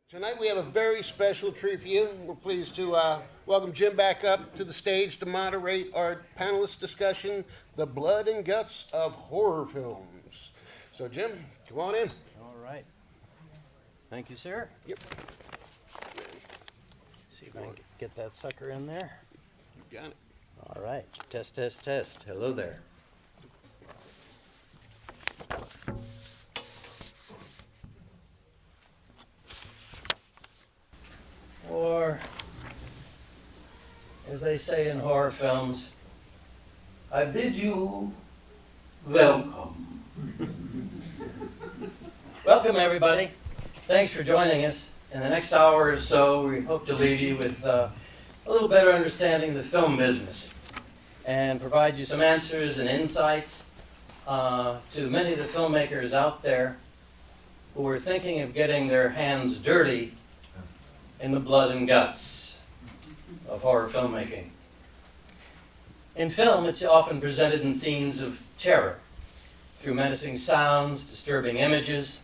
Tonight we have a very special treat for you. We're pleased to welcome Jim back up to the stage to moderate our panelist discussion, The Blood and Guts of Horror Films. So Jim, come on in. All right. Thank you, sir. Yep. See if I can get that sucker in there. You got it. All right. Test, test, test. Hello there. Or, as they say in horror films, I bid you welcome. Welcome, everybody. Thanks for joining us. In the next hour or so, we hope to leave you with a little better understanding of the film business and provide you some answers and insights to many of the filmmakers out there who are thinking of getting their hands dirty in the blood and guts of horror filmmaking. In film, it's often presented in scenes of terror, through menacing sounds, disturbing images,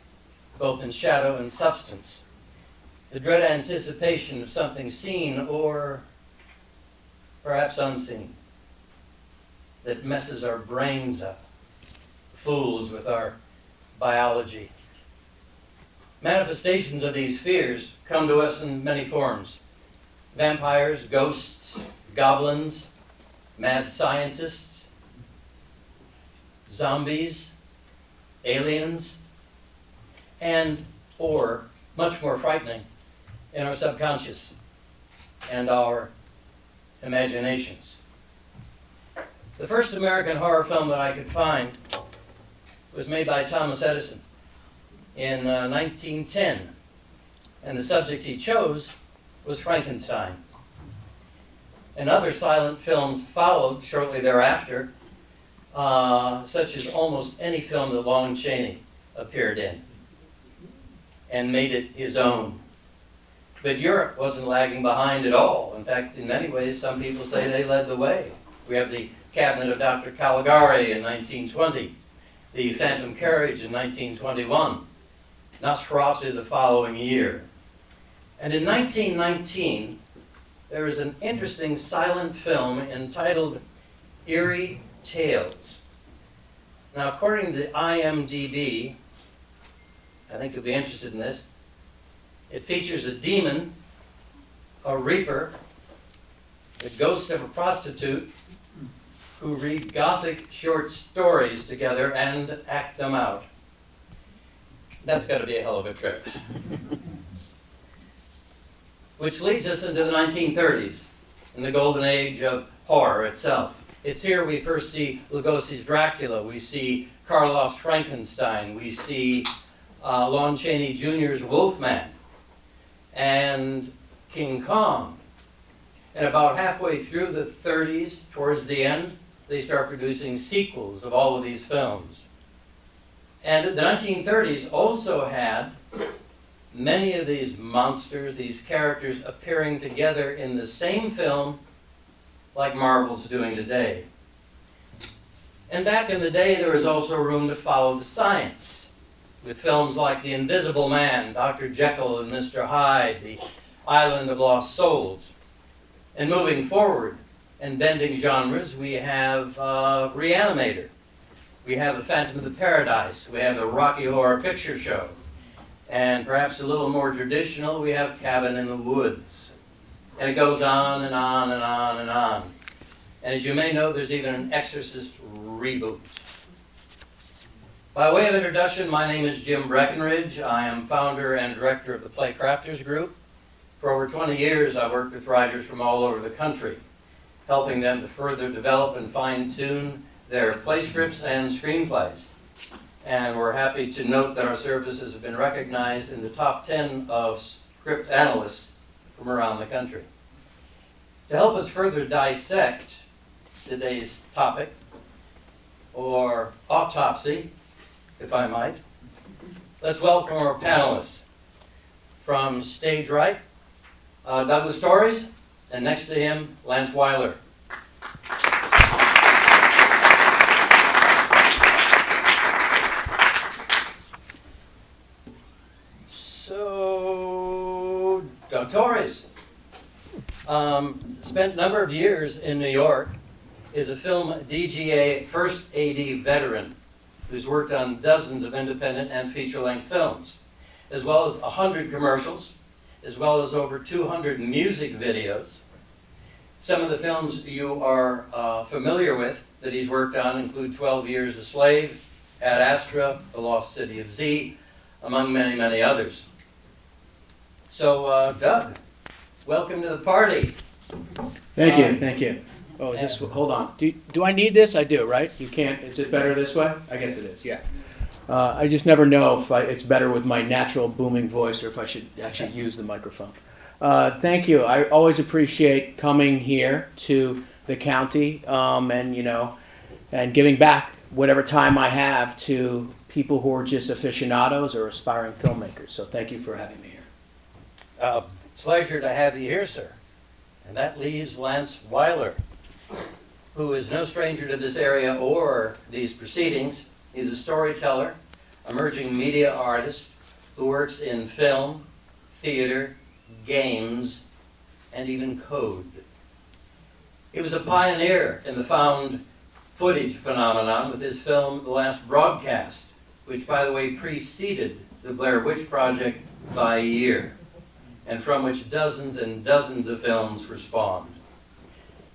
both in shadow and substance. The dread anticipation of something seen or perhaps unseen that messes our brains up, fools with our biology. Manifestations of these fears come to us in many forms. Vampires, ghosts, goblins, mad scientists, zombies, aliens, and, or, much more frightening, in our subconscious and our imaginations. The first American horror film that I could find was made by Thomas Edison in 1910, and the subject he chose was Frankenstein. And other silent films followed shortly thereafter, such as almost any film that Lon Chaney appeared in and made it his own. But Europe wasn't lagging behind at all. In fact, in many ways, some people say they led the way. We have the Cabinet of Dr. Caligari in 1920, the Phantom Carriage in 1921, Nosferatu the following year. And in 1919, there is an interesting silent film entitled Eerie Tales. Now, according to IMDb, I think you'll be interested in this, it features a demon, a reaper, the ghost of a prostitute, who read gothic short stories together and act them out. That's got to be a hell of a trip. Which leads us into the 1930s, in the golden age of horror itself. It's here we first see Lugosi's Dracula, we see Karloff's Frankenstein, we see Lon Chaney Jr.'s Wolfman, and King Kong. And about halfway through the 30s, towards the end, they start producing sequels of all of these films. And the 1930s also had many of these monsters, these characters appearing together in the same film like Marvel's doing today. And back in the day, there was also room to follow the science with films like The Invisible Man, Dr. Jekyll and Mr. Hyde, The Island of Lost Souls. And moving forward and bending genres, we have Reanimator. We have The Phantom of the Paradise. We have the Rocky Horror Picture Show. And perhaps a little more traditional, we have Cabin in the Woods. And it goes on and on and on and on. And as you may know, there's even an Exorcist reboot. By way of introduction, my name is Jim Breckenridge. I am founder and director of the Play Crafters Group. For over 20 years, I've worked with writers from all over the country, helping them to further develop and fine-tune their play scripts and screenplays. And we're happy to note that our services have been recognized in the top 10 of script analysts from around the country. To help us further dissect today's topic, or autopsy, if I might, let's welcome our panelists. From stage right, Douglas Torres, and next to him, Lance Weiler. So Torres. Spent a number of years in New York, is a film DGA first AD veteran who's worked on dozens of independent and feature-length films, as well as 100 commercials, as well as over 200 music videos. Some of the films you are familiar with that he's worked on include 12 Years a Slave, Ad Astra, The Lost City of Z, among many, many others. So, Doug, welcome to the party. Thank you, thank you. Oh, is this, hold on. Do I need this? I do, right? You can't, is it better this way? I guess it is, yeah. I just never know if it's better with my natural booming voice or if I should actually use the microphone. Thank you. I always appreciate coming here to the county and giving back whatever time I have to people who are just aficionados or aspiring filmmakers. So thank you for having me here. Pleasure to have you here, sir. And that leaves Lance Weiler, who is no stranger to this area or these proceedings. He's a storyteller, emerging media artist who works in film, theater, games, and even code. He was a pioneer in the found footage phenomenon with his film The Last Broadcast, which, by the way, preceded the Blair Witch Project by a year, and from which dozens and dozens of films were spawned.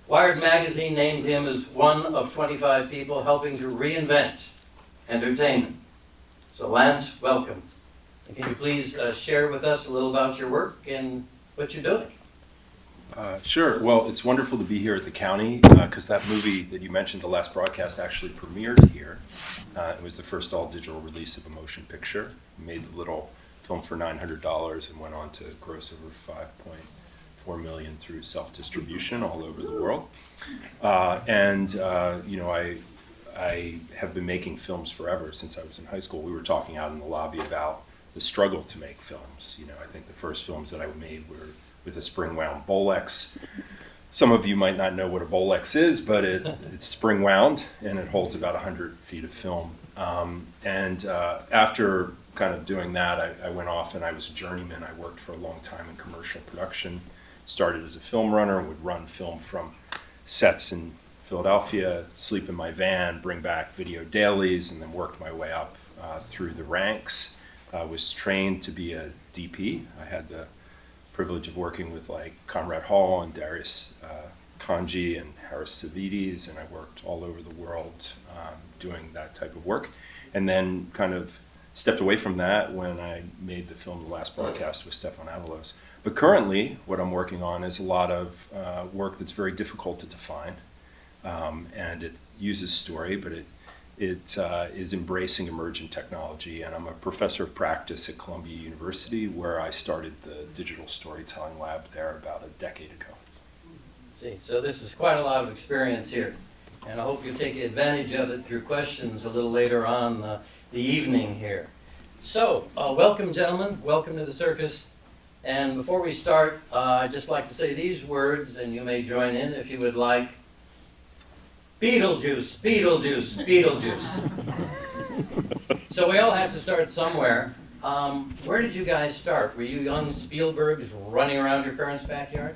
Wired magazine named him as one of 25 people helping to reinvent entertainment. So Lance, welcome. And can you please share with us a little about your work and what you're doing? Sure. Well, it's wonderful to be here at the county because that movie that you mentioned, The Last Broadcast, actually premiered here. It was the first all-digital release of a motion picture. We made the little film for $900 and went on to gross over $5.4 million through self-distribution all over the world. I have been making films forever since I was in high school. We were talking out in the lobby about the struggle to make films. I think the first films that I made were with a spring-wound Bolex. Some of you might not know what a Bolex is, but it's spring-wound and it holds about 100 feet of film. After kind of doing that, I went off and I was a journeyman. I worked for a long time in commercial production, started as a film runner, would run film from sets in Philadelphia, sleep in my van, bring back video dailies, and then worked my way up through the ranks. I was trained to be a DP. I had the privilege of working with like Conrad Hall and Darius Kanji and Harris Savides, and I worked all over the world doing that type of work. And then kind of stepped away from that when I made the film The Last Broadcast with Stefan Avalos. But currently, what I'm working on is a lot of work that's very difficult to define. And it uses story, but it is embracing emergent technology. And I'm a professor of practice at Columbia University, where I started the digital storytelling lab there about a decade ago. See, so this is quite a lot of experience here, and I hope you take advantage of it through questions a little later on the evening here. So, welcome, gentlemen. Welcome to the circus. And before we start, I'd just like to say these words, and you may join in if you would like. Beetlejuice, Beetlejuice, Beetlejuice. So we all have to start somewhere. Where did you guys start? Were you young Spielbergs running around your parents' backyard?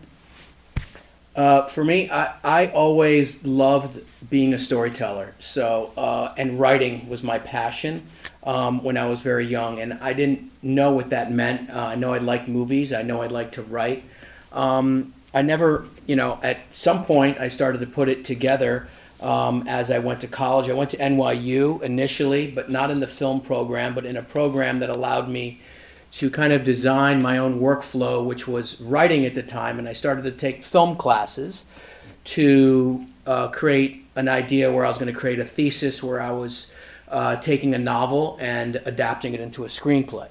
For me, I always loved being a storyteller. So, and writing was my passion when I was very young. And I didn't know what that meant. I know I liked movies. I know I liked to write. I never, at some point I started to put it together as I went to college. I went to NYU initially, but not in the film program, but in a program that allowed me to kind of design my own workflow, which was writing at the time. And I started to take film classes to create an idea where I was going to create a thesis where I was taking a novel and adapting it into a screenplay.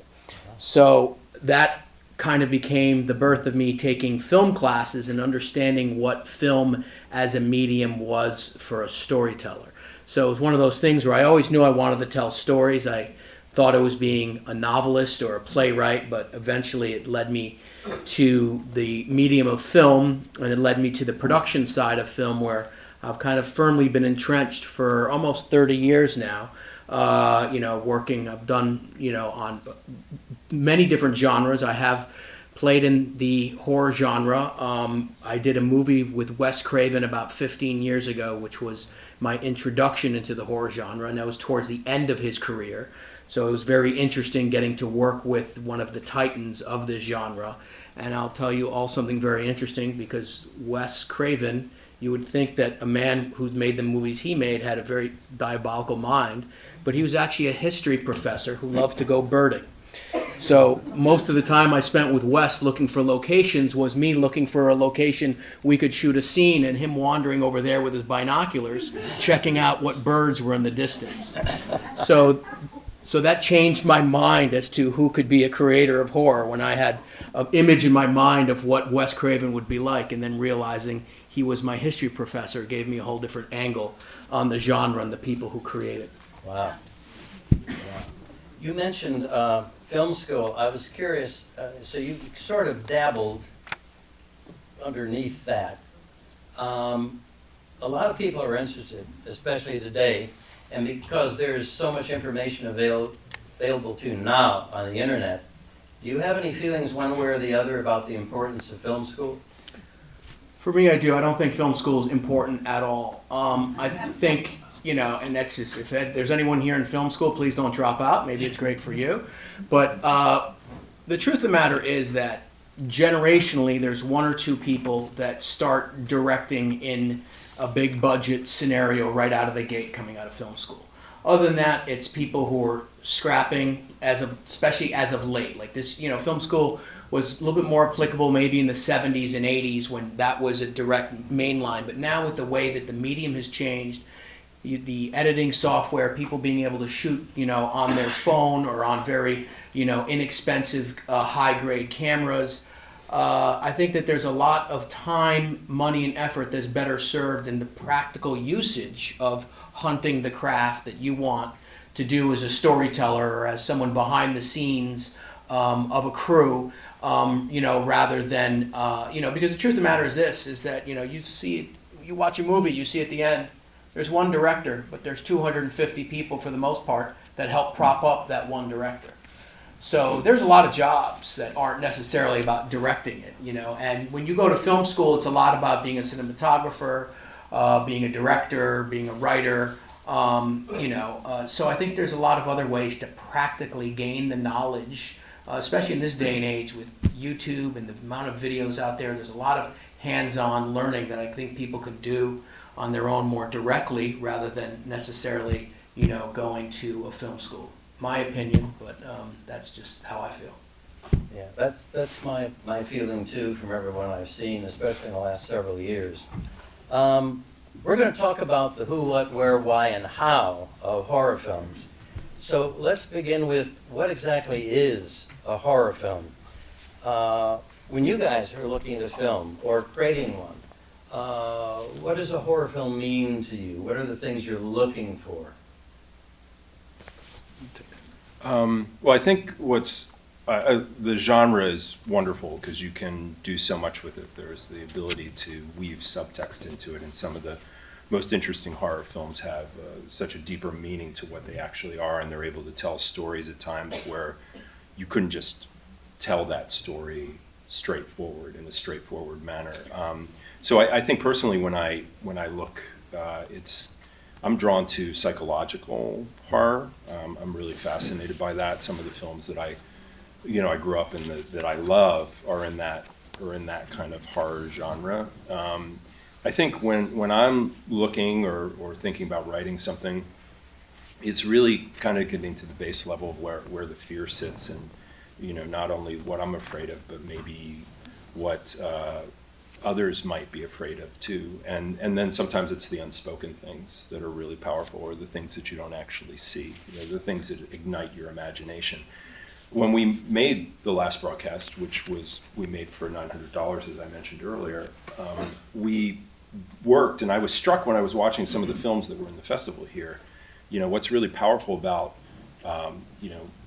So that kind of became the birth of me taking film classes and understanding what film as a medium was for a storyteller. So it was one of those things where I always knew I wanted to tell stories. I thought it was being a novelist or a playwright, but eventually it led me to the medium of film, and it led me to the production side of film, where I've kind of firmly been entrenched for almost 30 years now. Working, I've done, on many different genres. I have played in the horror genre. I did a movie with Wes Craven about 15 years ago, which was my introduction into the horror genre, and that was towards the end of his career. So it was very interesting getting to work with one of the titans of this genre. And I'll tell you all something very interesting, because Wes Craven, you would think that a man who's made the movies he made had a very diabolical mind, but he was actually a history professor who loved to go birding. So most of the time I spent with Wes looking for locations was me looking for a location we could shoot a scene, and him wandering over there with his binoculars, checking out what birds were in the distance. So that changed my mind as to who could be a creator of horror, when I had an image in my mind of what Wes Craven would be like, and then realizing he was my history professor gave me a whole different angle on the genre and the people who create it. Wow. You mentioned film school. I was curious, so you sort of dabbled underneath that. A lot of people are interested, especially today, and because there's so much information available to now on the internet, do you have any feelings one way or the other about the importance of film school? For me, I do. I don't think film school is important at all. I think, and that's just, if there's anyone here in film school, please don't drop out. Maybe it's great for you. But the truth of the matter is that generationally, there's one or two people that start directing in a big budget scenario right out of the gate coming out of film school. Other than that, it's people who are scrapping, especially as of late. Like this, film school was a little bit more applicable maybe in the 70s and 80s when that was a direct mainline. But now with the way that the medium has changed, the editing software, people being able to shoot, on their phone or on very, inexpensive, high-grade cameras, I think that there's a lot of time, money, and effort that's better served in the practical usage of hunting the craft that you want to do as a storyteller or as someone behind the scenes of a crew, rather than, because the truth of the matter is this, is that, you watch a movie, you see at the end, there's one director, but there's 250 people for the most part that help prop up that one director. So there's a lot of jobs that aren't necessarily about directing it, and when you go to film school, it's a lot about being a cinematographer, being a director, being a writer, so I think there's a lot of other ways to practically gain the knowledge, especially in this day and age with YouTube and the amount of videos out there. There's a lot of hands-on learning that I think people could do on their own more directly rather than necessarily, going to a film school. My opinion, but that's just how I feel. Yeah, that's my feeling too from everyone I've seen, especially in the last several years. We're going to talk about the who, what, where, why, and how of horror films. So let's begin with what exactly is a horror film? When you guys are looking at a film or creating one, what does a horror film mean to you? What are the things you're looking for? Well, I think the genre is wonderful because you can do so much with it. There's the ability to weave subtext into it, and some of the most interesting horror films have such a deeper meaning to what they actually are, and they're able to tell stories at times where you couldn't just tell that story straightforward in a straightforward manner. So I think personally, when I look, I'm drawn to psychological horror. I'm really fascinated by that. Some of the films that I grew up in that I love are in that kind of horror genre. I think when I'm looking or thinking about writing something, it's really kind of getting to the base level of where the fear sits, and not only what I'm afraid of, but maybe what others might be afraid of too. And then sometimes it's the unspoken things that are really powerful, or the things that you don't actually see, the things that ignite your imagination. When we made the last broadcast, which we made for $900, as I mentioned earlier, we worked, and I was struck when I was watching some of the films that were in the festival here. What's really powerful about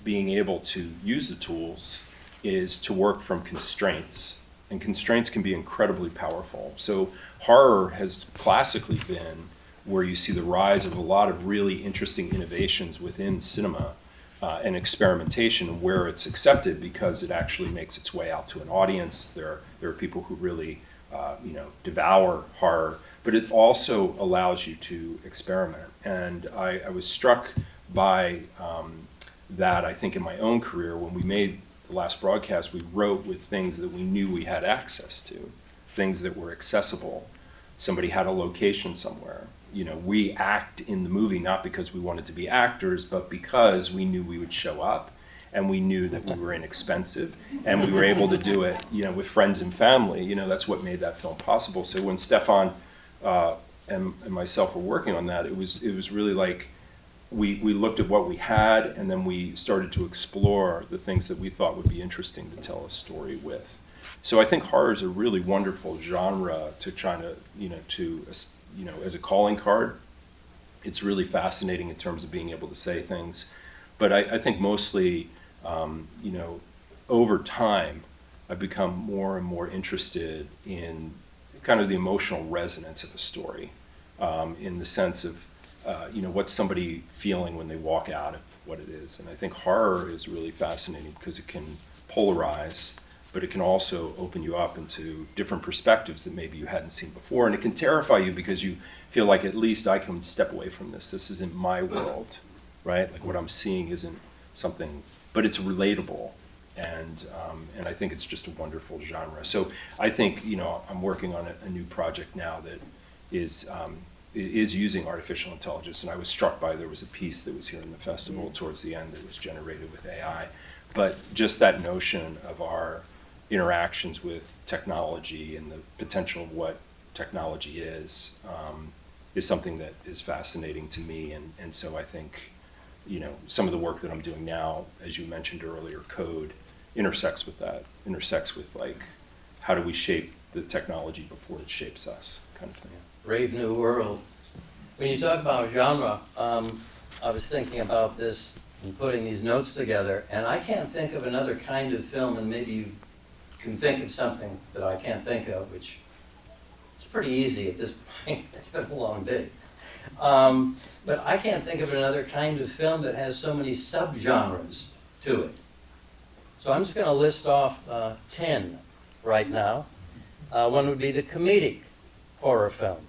being able to use the tools is to work from constraints, and constraints can be incredibly powerful. So horror has classically been where you see the rise of a lot of really interesting innovations within cinema, and experimentation and where it's accepted because it actually makes its way out to an audience. There are people who really devour horror, but it also allows you to experiment. And I was struck by that, I think, in my own career. When we made the last broadcast, we wrote with things that we knew we had access to, things that were accessible. Somebody had a location somewhere. We act in the movie not because we wanted to be actors, but because we knew we would show up, and we knew that we were inexpensive, and we were able to do it, with friends and family. That's what made that film possible. So when Stefan and myself were working on that, it was really like we looked at what we had, and then we started to explore the things that we thought would be interesting to tell a story with. So I think horror is a really wonderful genre to try to, as a calling card. It's really fascinating in terms of being able to say things. But I think mostly, over time, I've become more and more interested in kind of the emotional resonance of a story, in the sense of, what's somebody feeling when they walk out of what it is. And I think horror is really fascinating because it can polarize, but it can also open you up into different perspectives that maybe you hadn't seen before. And it can terrify you because you feel like, at least I can step away from this. This isn't my world, right? Like what I'm seeing isn't something, but it's relatable. And I think it's just a wonderful genre. So I think, I'm working on a new project now that is using artificial intelligence. And I was struck by, there was a piece that was here in the festival towards the end that was generated with AI. But just that notion of our interactions with technology and the potential of what technology is something that is fascinating to me. And so I think, some of the work that I'm doing now, as you mentioned earlier, code, intersects with that, like, how do we shape the technology before it shapes us, kind of thing. Brave new world. When you talk about genre, I was thinking about this and putting these notes together, and I can't think of another kind of film, and maybe you can think of something that I can't think of, which is pretty easy at this point. It's been a long day. But I can't think of another kind of film that has so many subgenres to it. So I'm just going to list off 10 right now. One would be the comedic horror film.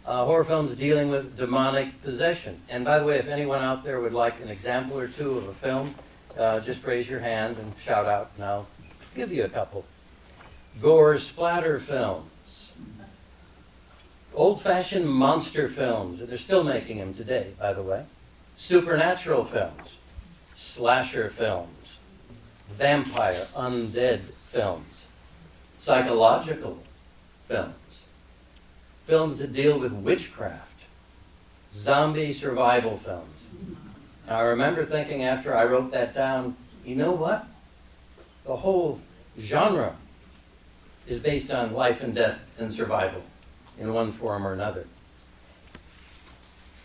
Horror films dealing with demonic possession. And by the way, if anyone out there would like an example or two of a film, just raise your hand and shout out, and I'll give you a couple. Gore splatter films. Old-fashioned monster films. They're still making them today, by the way. Supernatural films. Slasher films. Vampire, undead films. Psychological films. Films that deal with witchcraft. Zombie survival films. And I remember thinking after I wrote that down, you know what? The whole genre is based on life and death and survival in one form or another.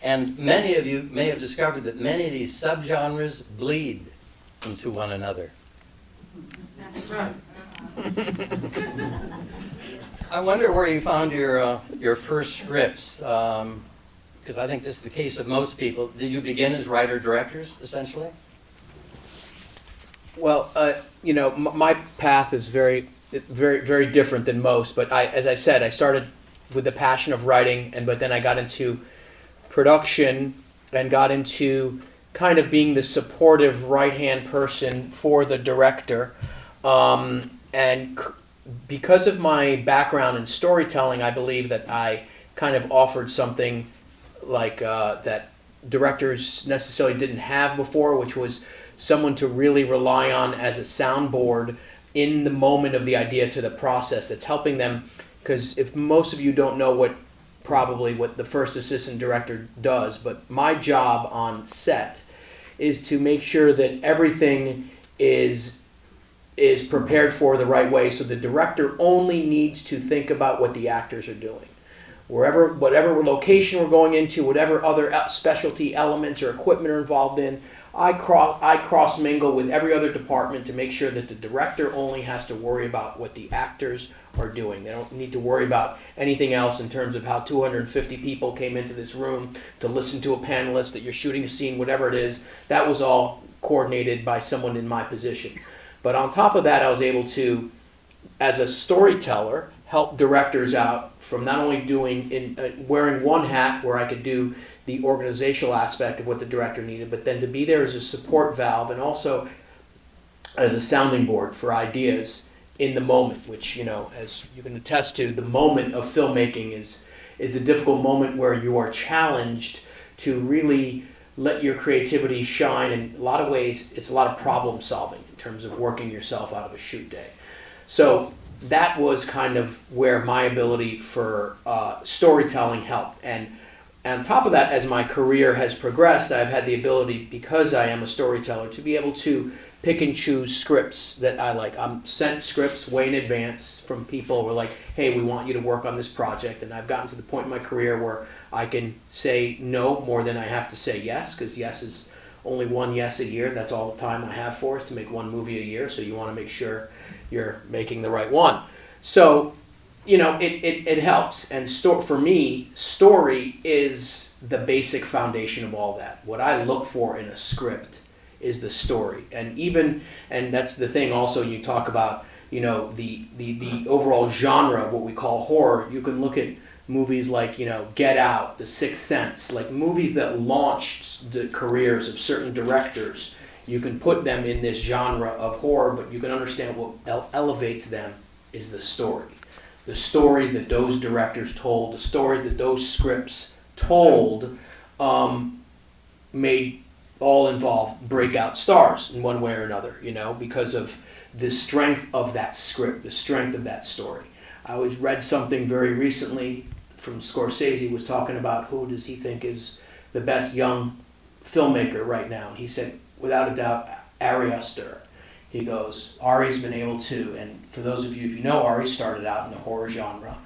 And many of you may have discovered that many of these subgenres bleed into one another. That's right. I wonder where you found your first scripts, because I think this is the case of most people. Did you begin as writer-directors, essentially? Well, my path is very, very different than most. But as I said, I started with the passion of writing, but then I got into production and got into kind of being the supportive right-hand person for the director. Because of my background in storytelling, I believe that I kind of offered something like that directors necessarily didn't have before, which was someone to really rely on as a soundboard in the moment of the idea to the process that's helping them. Because if most of you don't know what the first assistant director does, but my job on set is to make sure that everything is prepared for the right way, so the director only needs to think about what the actors are doing. Whatever location we're going into, whatever other specialty elements or equipment are involved in, I cross mingle with every other department to make sure that the director only has to worry about what the actors are doing. They don't need to worry about anything else in terms of how 250 people came into this room to listen to a panelist, that you're shooting a scene, whatever it is. That was all coordinated by someone in my position. But on top of that, I was able to, as a storyteller, help directors out from not only wearing one hat where I could do the organizational aspect of what the director needed, but then to be there as a support valve and also as a sounding board for ideas in the moment, which, as you can attest to, the moment of filmmaking is a difficult moment where you are challenged to really let your creativity shine. In a lot of ways, it's a lot of problem solving in terms of working yourself out of a shoot day. So that was kind of where my ability for storytelling helped. And on top of that, as my career has progressed, I've had the ability, because I am a storyteller, to be able to pick and choose scripts that I like. I'm sent scripts way in advance from people who are like, hey, we want you to work on this project. And I've gotten to the point in my career where I can say no more than I have to say yes, because yes is only one yes a year. That's all the time I have for us to make one movie a year. So you want to make sure you're making the right one. So, it helps. And for me, story is the basic foundation of all that. What I look for in a script is the story. And that's the thing also, you talk about, the overall genre of what we call horror. You can look at movies like, Get Out, The Sixth Sense, like movies that launched the careers of certain directors. You can put them in this genre of horror, but you can understand what elevates them is the story. The stories that those directors told, the stories that those scripts told, made all involved breakout stars in one way or another, because of the strength of that script, the strength of that story. I always read something very recently from Scorsese, was talking about who does he think is the best young filmmaker right now. And he said, without a doubt, Ari Aster. He goes, Ari's been able to, and for those of you, if you know, Ari started out in the horror genre,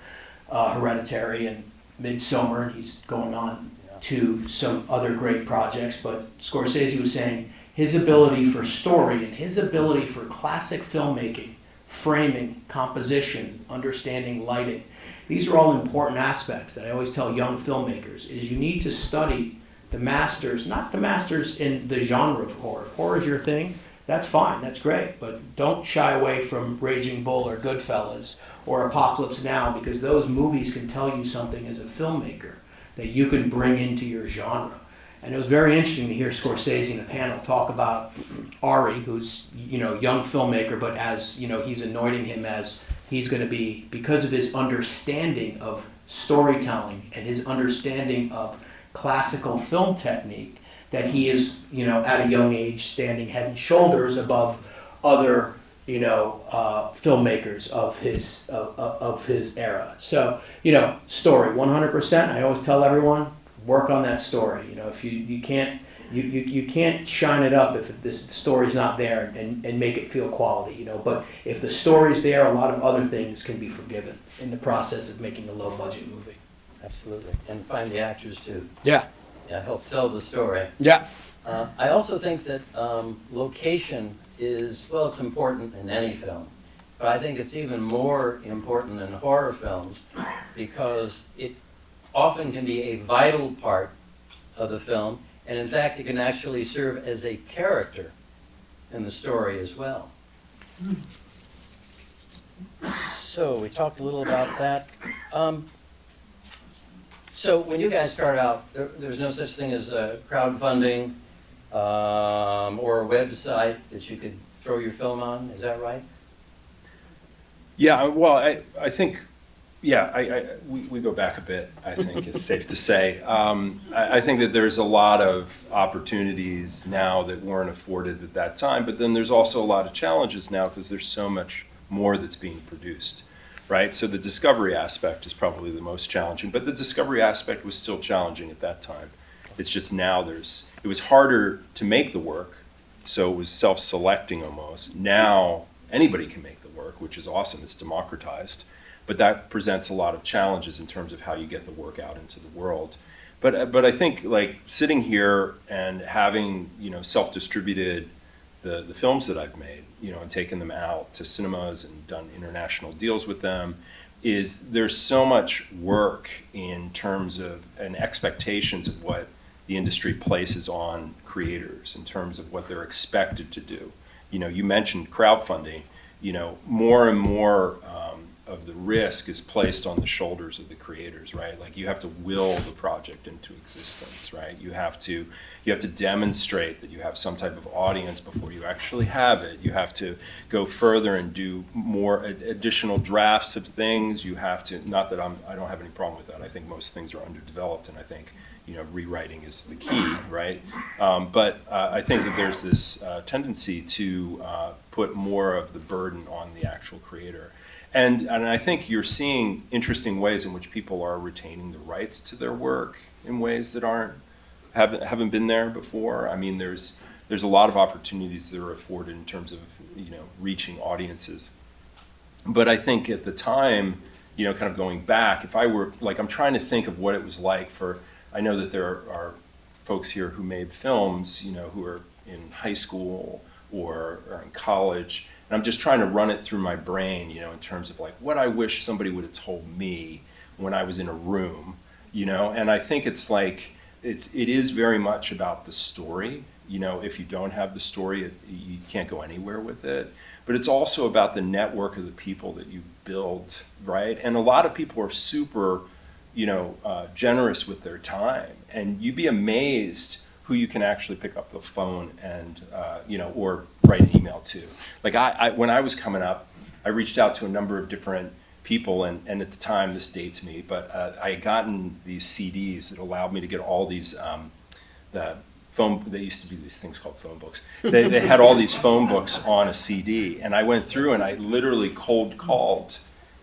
Hereditary and Midsommar, and he's going on to some other great projects. But Scorsese was saying his ability for story and his ability for classic filmmaking, framing, composition, understanding lighting, these are all important aspects that I always tell young filmmakers, is you need to study the masters, not the masters in the genre of horror. If horror is your thing, that's fine, that's great, but don't shy away from Raging Bull or Goodfellas or Apocalypse Now, because those movies can tell you something as a filmmaker that you can bring into your genre. And it was very interesting to hear Scorsese in the panel talk about Ari, who's, young filmmaker, but as, he's anointing him as he's going to be, because of his understanding of storytelling and his understanding of classical film technique, that he is, at a young age, standing head and shoulders above other, filmmakers of his era. So, story, 100%. I always tell everyone, work on that story. If you can't shine it up if this story's not there and make it feel quality. But if the story's there, a lot of other things can be forgiven in the process of making a low budget movie. Absolutely. And find the actors too. Yeah. Yeah, help tell the story. Yeah. I also think that location is, well, it's important in any film, but I think it's even more important in horror films because it often can be a vital part of the film, and in fact, it can actually serve as a character in the story as well. So we talked a little about that. So when you guys start out, there's no such thing as crowdfunding or a website that you could throw your film on. Is that right? Yeah, well, I think, we go back a bit, I think it's safe to say. I think that there's a lot of opportunities now that weren't afforded at that time, but then there's also a lot of challenges now because there's so much more that's being produced, right? So the discovery aspect is probably the most challenging, but the discovery aspect was still challenging at that time. It's just now it was harder to make the work, so it was self-selecting almost. Now anybody can make the work, which is awesome, it's democratized. But that presents a lot of challenges in terms of how you get the work out into the world. But I think like sitting here and having, self-distributed the films that I've made, and taken them out to cinemas and done international deals with them, there's so much work in terms of and expectations of what the industry places on creators in terms of what they're expected to do. You know, you mentioned crowdfunding. You know, more and more of the risk is placed on the shoulders of the creators, right? Like you have to will the project into existence, right? You have to demonstrate that you have some type of audience before you actually have it. You have to go further and do more additional drafts of things. You have to, not that I don't have any problem with that. I think most things are underdeveloped, and I think, you know, rewriting is the key, right? But I think that there's this tendency to put more of the burden on the actual creator. And I think you're seeing interesting ways in which people are retaining the rights to their work in ways that haven't been there before. I mean, there's a lot of opportunities that are afforded in terms of, you know, reaching audiences. But I think at the time, you know, kind of going back, if I were, like, I'm trying to think of what it was like for, I know that there are folks here who made films, you know, who are in high school or in college, and I'm just trying to run it through my brain, you know, in terms of like what I wish somebody would have told me when I was in a room, you know. And I think it's like it is very much about the story. You know, if you don't have the story, you can't go anywhere with it. But it's also about the network of the people that you build, right? And a lot of people are super, you know, generous with their time, and you'd be amazed who you can actually pick up the phone and, you know, or write an email to. Like when I was coming up, I reached out to a number of different people, and at the time, this dates me, but I had gotten these CDs that allowed me to get all these, they used to be these things called phone books. They had all these phone books on a CD, and I went through and I literally cold called.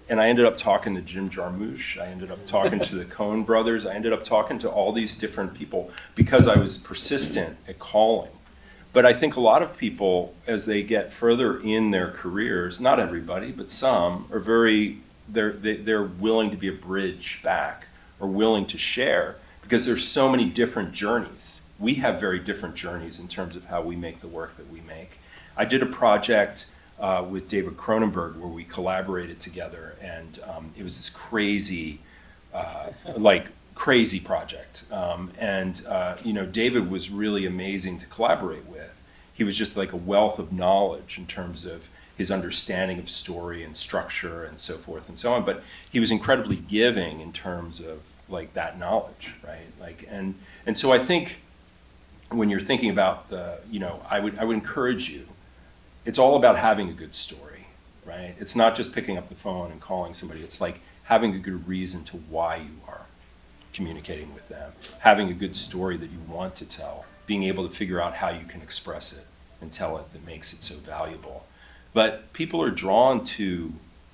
And I ended up talking to Jim Jarmusch. I ended up talking to the Coen brothers. I ended up talking to all these different people because I was persistent at calling. But I think a lot of people, as they get further in their careers, not everybody, but some, are they're willing to be a bridge back or willing to share because there's so many different journeys. We have very different journeys in terms of how we make the work that we make. I did a project with David Cronenberg where we collaborated together, and it was this crazy project. You know, David was really amazing to collaborate with. He was just like a wealth of knowledge in terms of his understanding of story and structure and so forth and so on. But he was incredibly giving in terms of like that knowledge, right? Like, and so I think when you're thinking about the, you know, I would encourage you. It's all about having a good story, right? It's not just picking up the phone and calling somebody. It's like having a good reason to why you are communicating with them, having a good story that you want to tell, being able to figure out how you can express it and tell it that makes it so valuable. But people are drawn to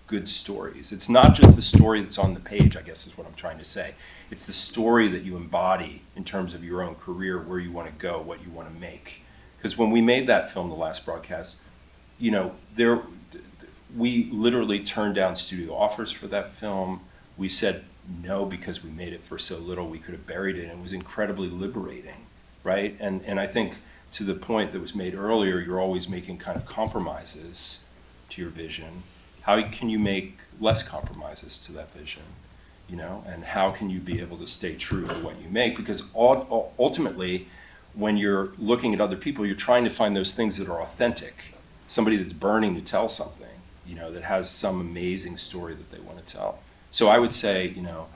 good stories. It's not just the story that's on the page, I guess is what I'm trying to say. It's the story that you embody in terms of your own career, where you want to go, what you want to make. Because when we made that film, The Last Broadcast, you know, we literally turned down studio offers for that film. We said no because we made it for so little we could have buried it, and it was incredibly liberating, right? And I think to the point that was made earlier, you're always making kind of compromises to your vision. How can you make less compromises to that vision, you know? And how can you be able to stay true to what you make? Because ultimately, when you're looking at other people, you're trying to find those things that are authentic. Somebody that's burning to tell something, you know, that has some amazing story that they want to tell. So I would say, you know,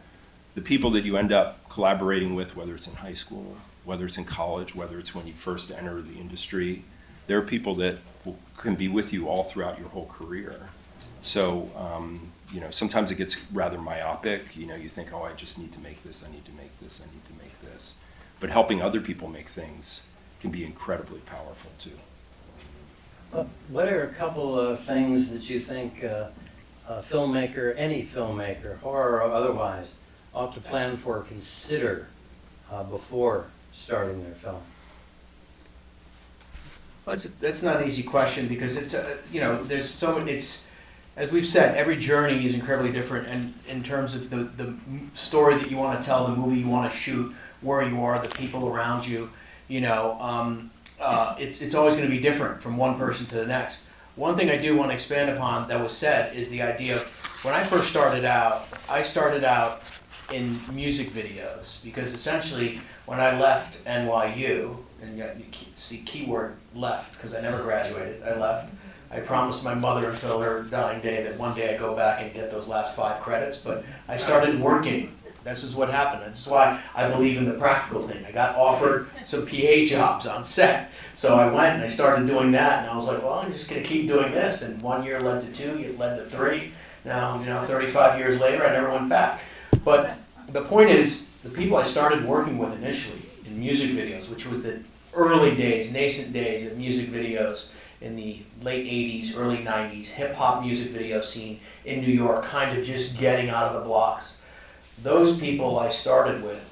the people that you end up collaborating with, whether it's in high school, whether it's in college, whether it's when you first enter the industry, there are people that can be with you all throughout your whole career. So, you know, sometimes it gets rather myopic. You know, you think, oh, I just need to make this, I need to make this, I need to make this. But helping other people make things can be incredibly powerful too. What are a couple of things that you think a filmmaker, any filmmaker, horror or otherwise, ought to plan for or consider before starting their film? Well, that's not an easy question because it's you know, there's so many. It's, as we've said, every journey is incredibly different, and in terms of the story that you want to tell, the movie you want to shoot, where you are, the people around you, you know. It's always going to be different from one person to the next. One thing I do want to expand upon that was said is the idea of when I first started out, in music videos, because essentially when I left NYU, and yet you see keyword left, because I never graduated, I left. I promised my mother until her dying day that one day I'd go back and get those last 5 credits, but I started working. This is what happened. That's why I believe in the practical thing. I got offered some PA jobs on set. So I went and I started doing that, and I was like, well, I'm just going to keep doing this. And 1 year led to 2, it led to 3. Now, 35 years later, I never went back. But the point is, the people I started working with initially in music videos, which was the early days, nascent days of music videos in the late 80s, early 90s, hip-hop music video scene in New York, kind of just getting out of the blocks. Those people I started with,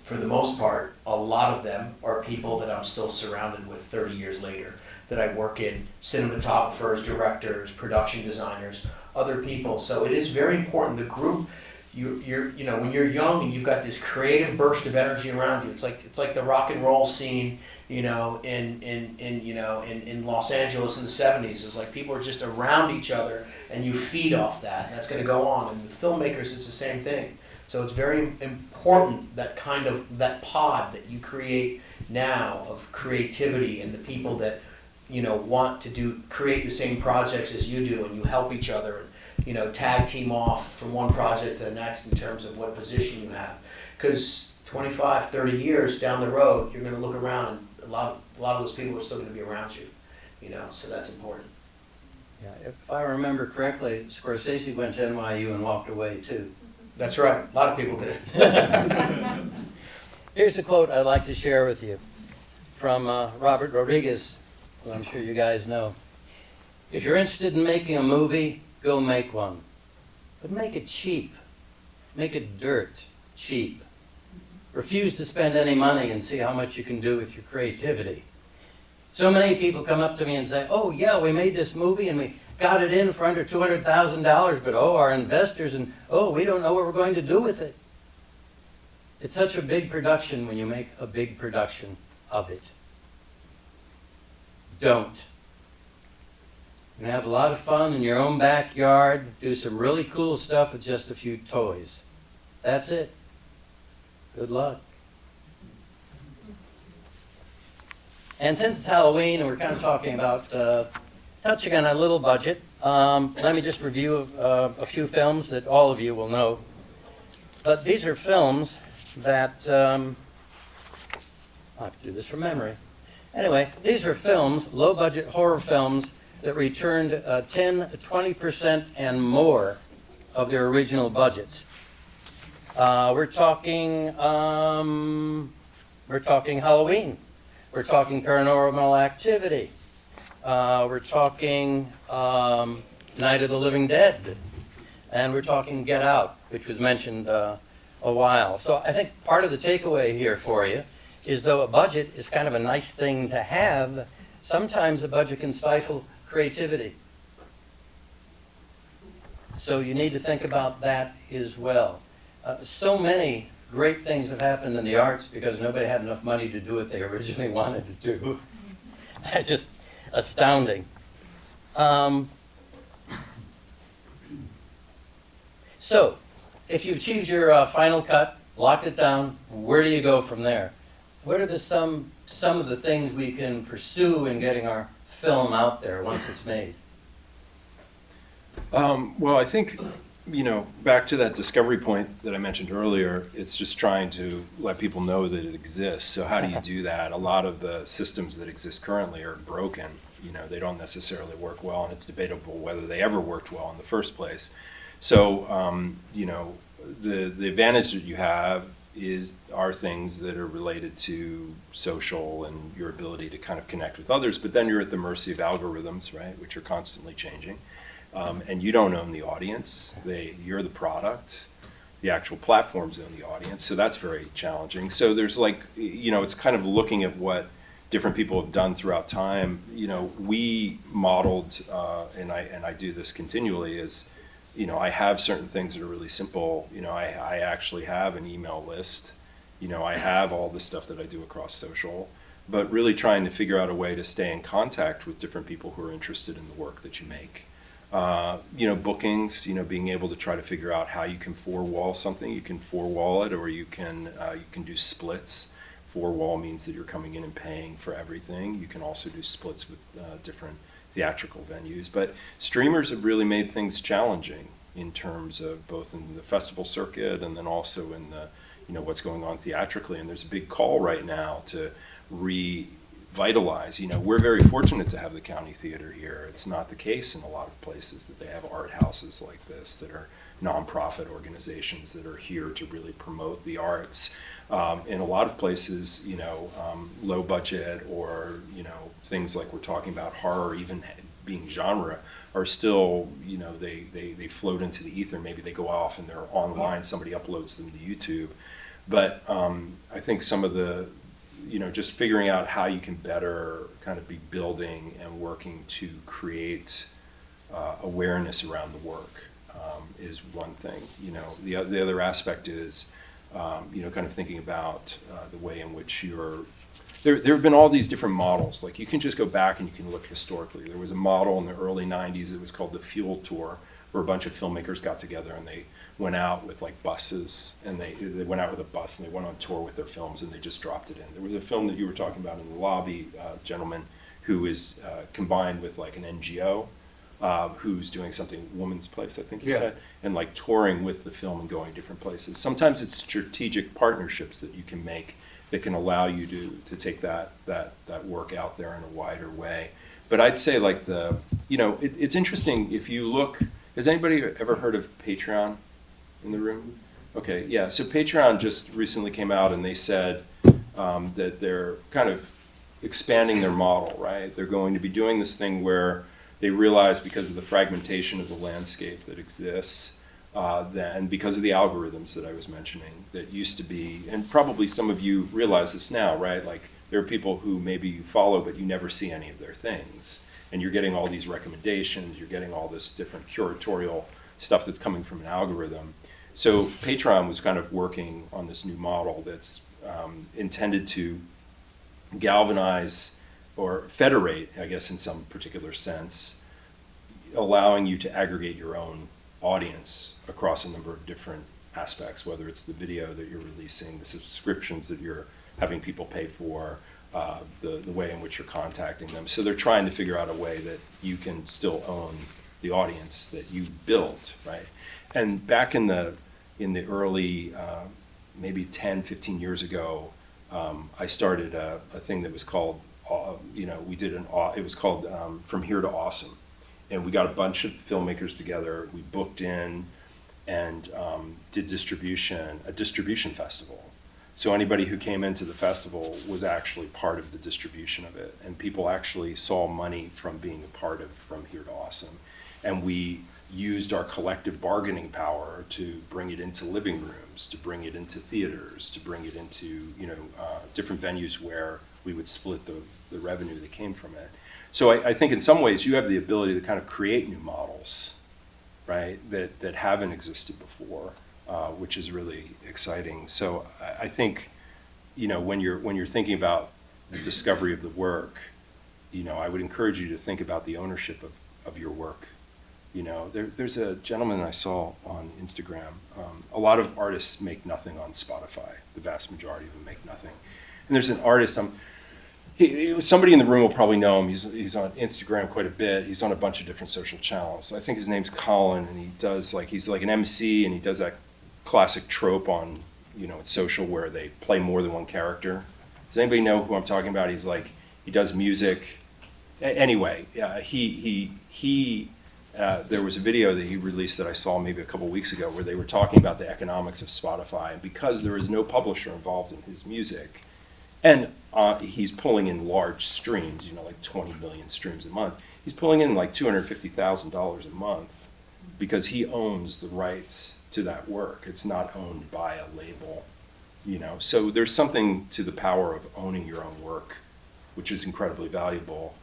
for the most part, a lot of them are people that I'm still surrounded with 30 years later, that I work in, cinematographers, directors, production designers, other people. So it is very important, the group, when you're young and you've got this creative burst of energy around you, it's like the rock and roll scene, in Los Angeles in the 70s. It's like people are just around each other and you feed off that, and that's going to go on. And with filmmakers, it's the same thing. So it's very important that that pod that you create now of creativity and the people that, want to create the same projects as you do, and you help each other and, tag team off from one project to the next in terms of what position you have. Because 25, 30 years down the road, you're going to look around and a lot of those people are still going to be around you, so that's important. Yeah, if I remember correctly, Scorsese went to NYU and walked away too. That's right. A lot of people did. Here's a quote I'd like to share with you from Robert Rodriguez, who I'm sure you guys know. If you're interested in making a movie, go make one. But make it cheap. Make it dirt cheap. Refuse to spend any money and see how much you can do with your creativity. So many people come up to me and say, oh yeah, we made this movie and we got it in for under $200,000, but our investors, and we don't know what we're going to do with it. It's such a big production when you make a big production of it. Don't. You can have a lot of fun in your own backyard, do some really cool stuff with just a few toys. That's it. Good luck. And since it's Halloween and we're kind of talking about touching on a little budget, let me just review a few films that all of you will know. But these are films that, I'll have to do this from memory. Anyway, these are films, low-budget horror films, that returned 10, 20% and more of their original budgets. We're talking Halloween. We're talking Paranormal Activity. We're talking Night of the Living Dead. And we're talking Get Out, which was mentioned a while. So I think part of the takeaway here for you is, though a budget is kind of a nice thing to have, sometimes a budget can stifle creativity. So you need to think about that as well. So many great things have happened in the arts because nobody had enough money to do what they originally wanted to do. That's just astounding. So, if you achieved your final cut, locked it down, where do you go from there? What are some of the things we can pursue in getting our film out there once it's made? Well, I think, back to that discovery point that I mentioned earlier, it's just trying to let people know that it exists. So how do you do that? A lot of the systems that exist currently are broken. They don't necessarily work well, and it's debatable whether they ever worked well in the first place. So, the advantage that you have are things that are related to social and your ability to kind of connect with others, but then you're at the mercy of algorithms, right, which are constantly changing. And you don't own the audience. You're the product. The actual platforms own the audience, so that's very challenging. So there's it's kind of looking at what different people have done throughout time. We modeled, and I do this continually, is I have certain things that are really simple. I actually have an email list. I have all the stuff that I do across social, but really trying to figure out a way to stay in contact with different people who are interested in the work that you make. Bookings, being able to try to figure out how you can four-wall something. You can four-wall it, or you can do splits. Four-wall means that you're coming in and paying for everything. You can also do splits with different theatrical venues. But streamers have really made things challenging in terms of both in the festival circuit and then also in the, what's going on theatrically. And there's a big call right now to revitalize. We're very fortunate to have the County Theater here. It's not the case in a lot of places that they have art houses like this that are nonprofit organizations that are here to really promote the arts. In a lot of places, low budget or, things like we're talking about, horror, even being genre, are still, they float into the ether. Maybe they go off and they're online, somebody uploads them to YouTube. But I think some of the, just figuring out how you can better kind of be building and working to create awareness around the work is one thing. The other aspect is, kind of thinking about the way in which there have been all these different models. Like you can just go back and you can look historically. There was a model in the early 90s, it was called the Fuel Tour, where a bunch of filmmakers got together and they went out with like buses, and they went out with a bus and they went on tour with their films and they just dropped it in. There was a film that you were talking about in the lobby, gentleman, who is combined with like an NGO, who's doing something, Woman's Place, I think you said, and like touring with the film and going different places. Sometimes it's strategic partnerships that you can make that can allow you to take that work out there in a wider way. But I'd say like it's interesting if you look, has anybody ever heard of Patreon in the room? Okay, yeah, so Patreon just recently came out and they said that they're kind of expanding their model, right? They're going to be doing this thing where they realize because of the fragmentation of the landscape that exists, and because of the algorithms that I was mentioning that used to be, and probably some of you realize this now, right? Like there are people who maybe you follow, but you never see any of their things. And you're getting all these recommendations, you're getting all this different curatorial stuff that's coming from an algorithm. So Patreon was kind of working on this new model that's intended to galvanize or federate, I guess in some particular sense, allowing you to aggregate your own audience across a number of different aspects, whether it's the video that you're releasing, the subscriptions that you're having people pay for, the way in which you're contacting them. So they're trying to figure out a way that you can still own the audience that you built, right? And back in the early, maybe 10, 15 years ago, I started a thing that was called, it was called From Here to Awesome. And we got a bunch of filmmakers together, we booked in and did a distribution festival. So anybody who came into the festival was actually part of the distribution of it. And people actually saw money from being a part of From Here to Awesome. And we used our collective bargaining power to bring it into living rooms, to bring it into theaters, to bring it into different venues where we would split the revenue that came from it. So I think in some ways you have the ability to kind of create new models, right, that haven't existed before, which is really exciting. So I think, when you're thinking about the discovery of the work, I would encourage you to think about the ownership of your work. There's a gentleman I saw on Instagram. A lot of artists make nothing on Spotify. The vast majority of them make nothing. And there's an artist, somebody in the room will probably know him. He's on Instagram quite a bit. He's on a bunch of different social channels. I think his name's Colin, and he's like an MC, and he does that classic trope on, social where they play more than one character. Does anybody know who I'm talking about? He does music. Anyway, there was a video that he released that I saw maybe a couple weeks ago where they were talking about the economics of Spotify, and because there is no publisher involved in his music, and he's pulling in large streams, like 20 million streams a month, he's pulling in like $250,000 a month because he owns the rights to that work. It's not owned by a label, So there's something to the power of owning your own work, which is incredibly valuable,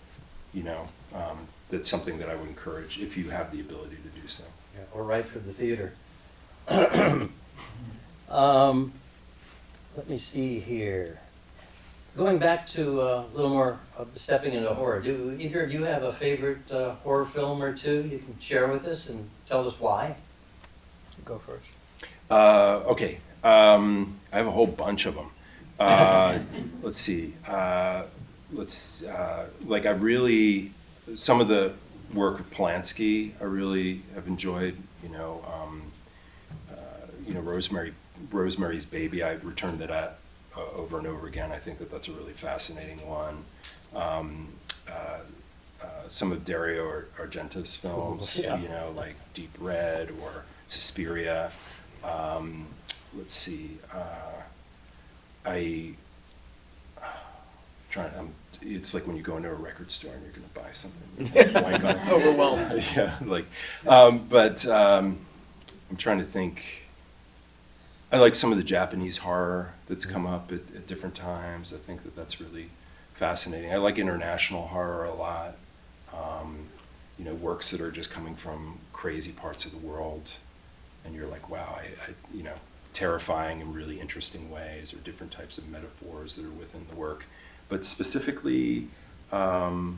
that's something that I would encourage if you have the ability to do so. Yeah, or write for the theater. Let me see here. Going back to a little more of stepping into horror, do either of you have a favorite horror film or two you can share with us and tell us why? Go first. Okay. I have a whole bunch of them. Let's see. Like I really, some of the work of Polanski, I really have enjoyed. Rosemary's Baby. I returned to that over and over again. I think that that's a really fascinating one. Some of Dario Argento's films, Yeah. like Deep Red or Suspiria. Let's see. It's like when you go into a record store and you're going to buy something. Blank on it. Overwhelmed. Yeah, I'm trying to think. I like some of the Japanese horror that's come up at different times. I think that that's really fascinating. I like international horror a lot. Works that are just coming from crazy parts of the world, and you're like, wow, terrifying in really interesting ways, or different types of metaphors that are within the work. But specifically, it'll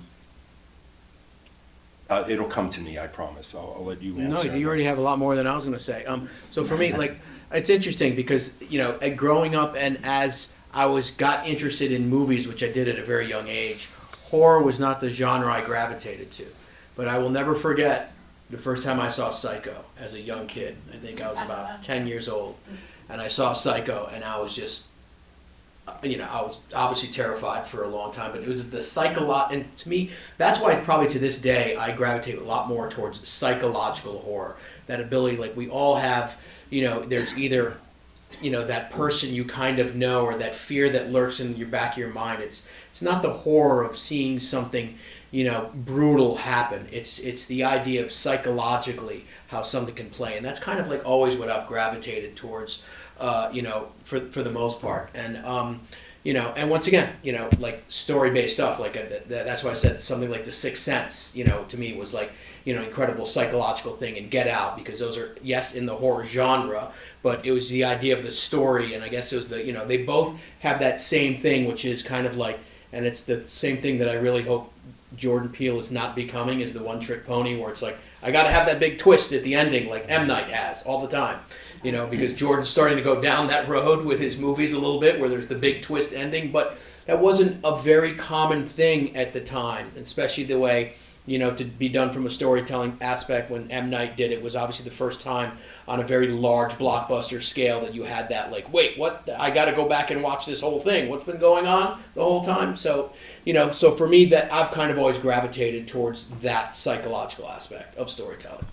come to me, I promise. I'll let you No, answer. you already have a lot more than I was going to say. So for me, like, it's interesting because, growing up and as I got interested in movies, which I did at a very young age, horror was not the genre I gravitated to. But I will never forget the first time I saw Psycho as a young kid. I think I was about 10 years old. And I saw Psycho and I was just, I was obviously terrified for a long time, but it was the and to me, that's why probably to this day I gravitate a lot more towards psychological horror. That ability, like we all have, there's either, that person you kind of know, or that fear that lurks in your back of your mind. It's not the horror of seeing something, brutal happen. It's the idea of psychologically how something can play, and that's kind of like always what I've gravitated towards. For the most part, and and once again, like story-based stuff, like that's why I said something like The Sixth Sense, to me was like, incredible psychological thing, and Get Out, because those are, yes, in the horror genre, but it was the idea of the story, and I guess it was they both have that same thing, which is kind of like, and it's the same thing that I really hope Jordan Peele is not becoming, is the one-trick pony, where it's like, I gotta have that big twist at the ending, like M. Night has all the time. Because Jordan's starting to go down that road with his movies a little bit, where there's the big twist ending, but that wasn't a very common thing at the time, especially the way, to be done from a storytelling aspect. When M. Night did it, was obviously the first time on a very large blockbuster scale that you had that, like, wait, what? I got to go back and watch this whole thing. What's been going on the whole time? So, so for me, that I've kind of always gravitated towards that psychological aspect of storytelling.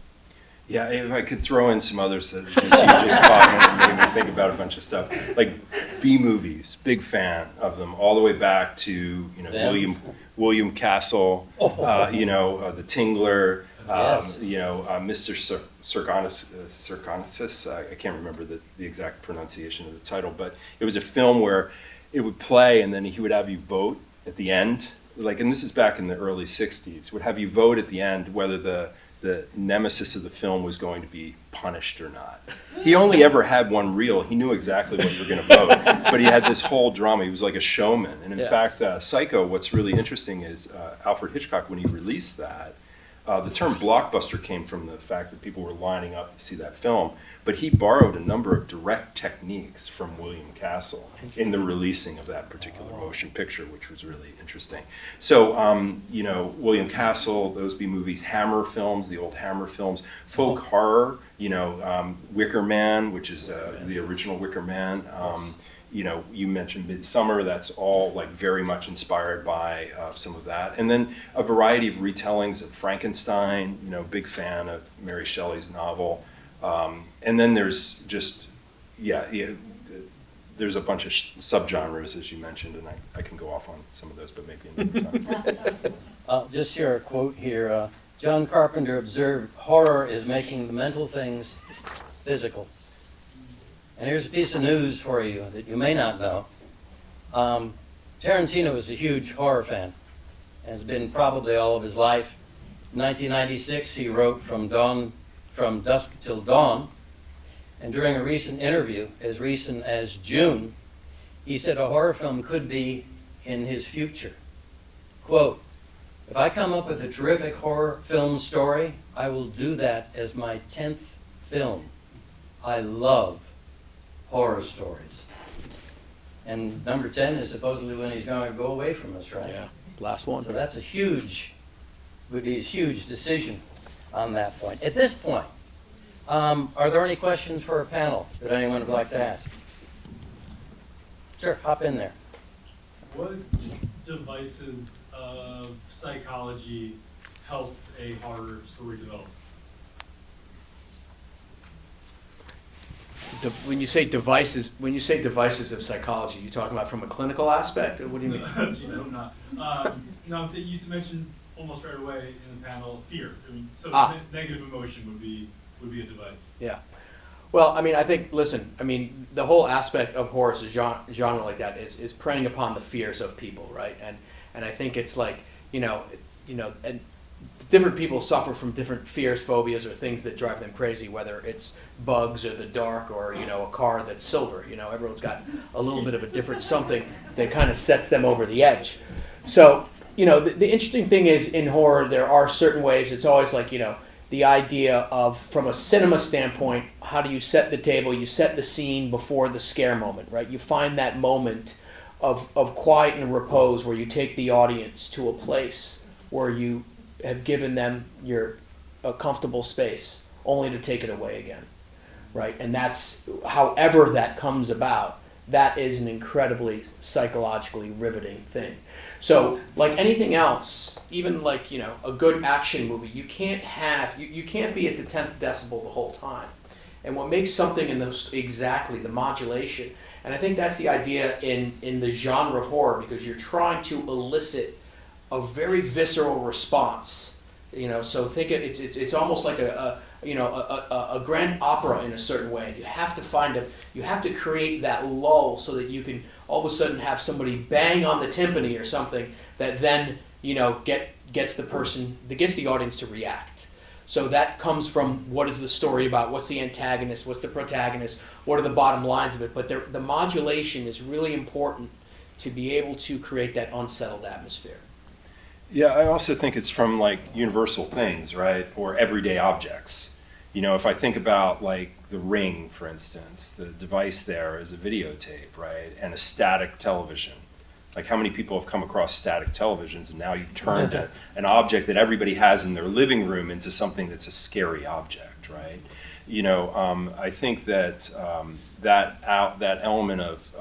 Yeah, if I could throw in some others that because you just caught and made me think about a bunch of stuff. Like B movies, big fan of them, all the way back to William Castle, The Tingler, Yes. Mr. Circonus. I can't remember the exact pronunciation of the title, but it was a film where it would play and then he would have you vote at the end. Like, and this is back in the early '60s. Would have you vote at the end whether the nemesis of the film was going to be punished or not. He only ever had one reel. He knew exactly what you were going to vote, but he had this whole drama. He was like a showman. And in fact, Psycho, what's really interesting is Alfred Hitchcock, when he released that, the term blockbuster came from the fact that people were lining up to see that film, but he borrowed a number of direct techniques from William Castle in the releasing of that particular motion picture, which was really interesting. So, William Castle, those B movies, Hammer films, the old Hammer films, folk horror, Wicker Man, which is the original Wicker Man. You mentioned Midsummer. That's all like very much inspired by some of that. And then a variety of retellings of Frankenstein, big fan of Mary Shelley's novel. And then there's just, there's a bunch of subgenres, as you mentioned, and I can go off on some of those, but maybe another time. Just share a quote here. John Carpenter observed, horror is making the mental things physical. And here's a piece of news for you that you may not know. Tarantino is a huge horror fan, has been probably all of his life. In 1996, he wrote From Dusk Till Dawn, and during a recent interview, as recent as June, he said a horror film could be in his future. Quote, "If I come up with a terrific horror film story, I will do that as my 10th film. I love horror stories." And number 10 is supposedly when he's going to go away from us, right? Yeah, last one. So that's would be a huge decision on that point. At this point, are there any questions for our panel that anyone would like to ask? Sure, hop in there. What devices of psychology help a horror story develop? When you say devices of psychology, you talking about from a clinical aspect, or what do you mean? Jeez, I hope not. No, you mentioned almost right away in the panel fear. I mean, so negative emotion would be a device. Yeah. Well, I mean, I think, listen, I mean, the whole aspect of horror as a genre like that is preying upon the fears of people, right? And I think it's like, and different people suffer from different fears, phobias, or things that drive them crazy, whether it's bugs or the dark or, a car that's silver. Everyone's got a little bit of a different something that kind of sets them over the edge. So, the interesting thing is in horror, there are certain ways, it's always like, the idea of, from a cinema standpoint, how do you set the table? You set the scene before the scare moment, right? You find that moment of quiet and repose where you take the audience to a place where you have given them a comfortable space, only to take it away again, right? And that's, however that comes about, that is an incredibly psychologically riveting thing. So, like anything else, even like, a good action movie, you can't be at the 10th decibel the whole time. And what makes something exactly the modulation, and I think that's the idea in the genre of horror, because you're trying to elicit a very visceral response. So think it's almost like a grand opera in a certain way. You have to create that lull so that you can all of a sudden have somebody bang on the timpani or something that then gets the audience to react. So that comes from what is the story about, what's the antagonist, what's the protagonist, what are the bottom lines of it. But the modulation is really important to be able to create that unsettled atmosphere. Yeah, I also think it's from like universal things, right? Or everyday objects. If I think about like the Ring, for instance, the device there is a videotape, right? And a static television. Like how many people have come across static televisions and now you've turned an object that everybody has in their living room into something that's a scary object, right? I think that that element of,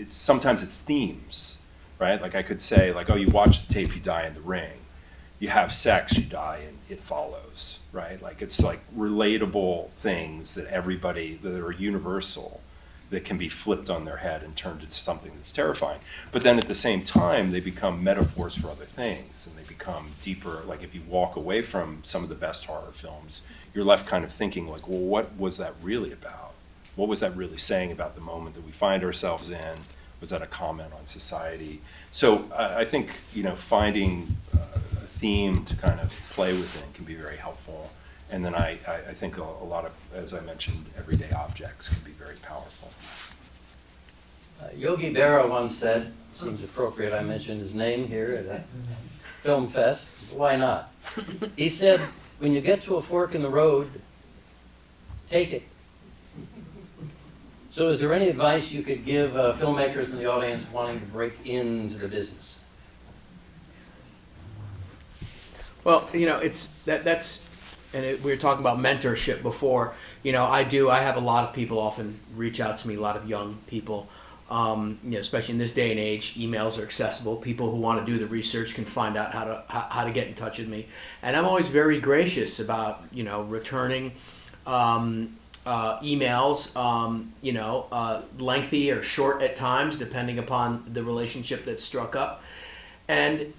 sometimes it's themes, right? Like I could say like, oh, you watch the tape, you die in the Ring. You have sex, you die, and it follows, right? Like it's like relatable things that are universal, that can be flipped on their head and turned into something that's terrifying. But then at the same time, they become metaphors for other things, and they become deeper. Like if you walk away from some of the best horror films, you're left kind of thinking like, well, what was that really about? What was that really saying about the moment that we find ourselves in? Was that a comment on society? So I think, finding a theme to kind of play within can be very helpful. And then I think a lot of, as I mentioned, everyday objects can be very powerful. Yogi Berra once said, seems appropriate I mention his name here at a FilmFest, why not? He said, when you get to a fork in the road, take it. So is there any advice you could give filmmakers in the audience wanting to break into the business? Well, we were talking about mentorship before. I have a lot of people often reach out to me, a lot of young people, especially in this day and age. Emails are accessible. People who want to do the research can find out how to get in touch with me. And I'm always very gracious about, returning emails, lengthy or short at times, depending upon the relationship that's struck up. And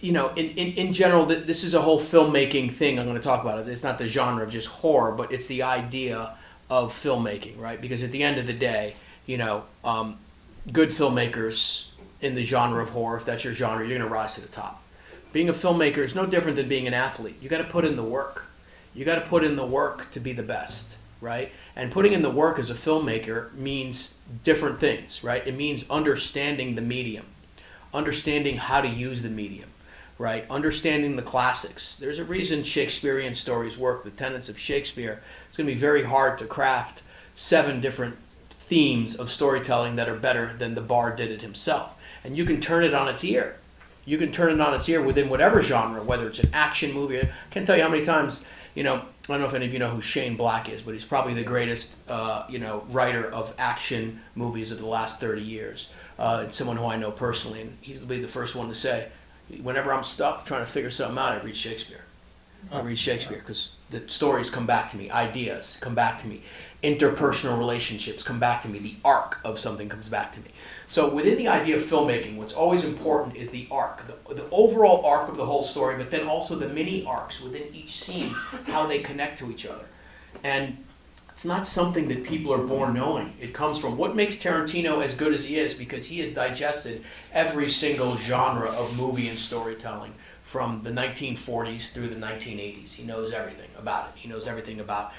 in general, this is a whole filmmaking thing I'm going to talk about. It's not the genre of just horror, but it's the idea of filmmaking, right? Because at the end of the day, good filmmakers in the genre of horror, if that's your genre, you're going to rise to the top. Being a filmmaker is no different than being an athlete. You got to put in the work. You got to put in the work to be the best, right? And putting in the work as a filmmaker means different things, right? It means understanding the medium, understanding how to use the medium, right? Understanding the classics. There's a reason Shakespearean stories work, the tenets of Shakespeare. It's going to be very hard to craft 7 different themes of storytelling that are better than the bard did it himself. And you can turn it on its ear. You can turn it on its ear within whatever genre, whether it's an action movie. I can't tell you how many times, I don't know if any of you know who Shane Black is, but he's probably the greatest, writer of action movies of the last 30 years. It's someone who I know personally, and he's the first one to say, whenever I'm stuck trying to figure something out, I read Shakespeare. I read Shakespeare because the stories come back to me, ideas come back to me, interpersonal relationships come back to me, the arc of something comes back to me. So within the idea of filmmaking, what's always important is the arc, the overall arc of the whole story, but then also the mini arcs within each scene, how they connect to each other. And it's not something that people are born knowing. It comes from what makes Tarantino as good as he is, because he has digested every single genre of movie and storytelling from the 1940s through the 1980s. He knows everything about it. He knows everything about,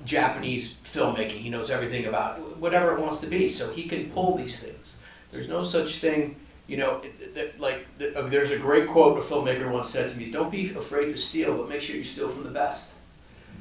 Japanese filmmaking. He knows everything about whatever it wants to be. So he can pull these things. There's no such thing, there's a great quote a filmmaker once said to me, don't be afraid to steal, but make sure you steal from the best.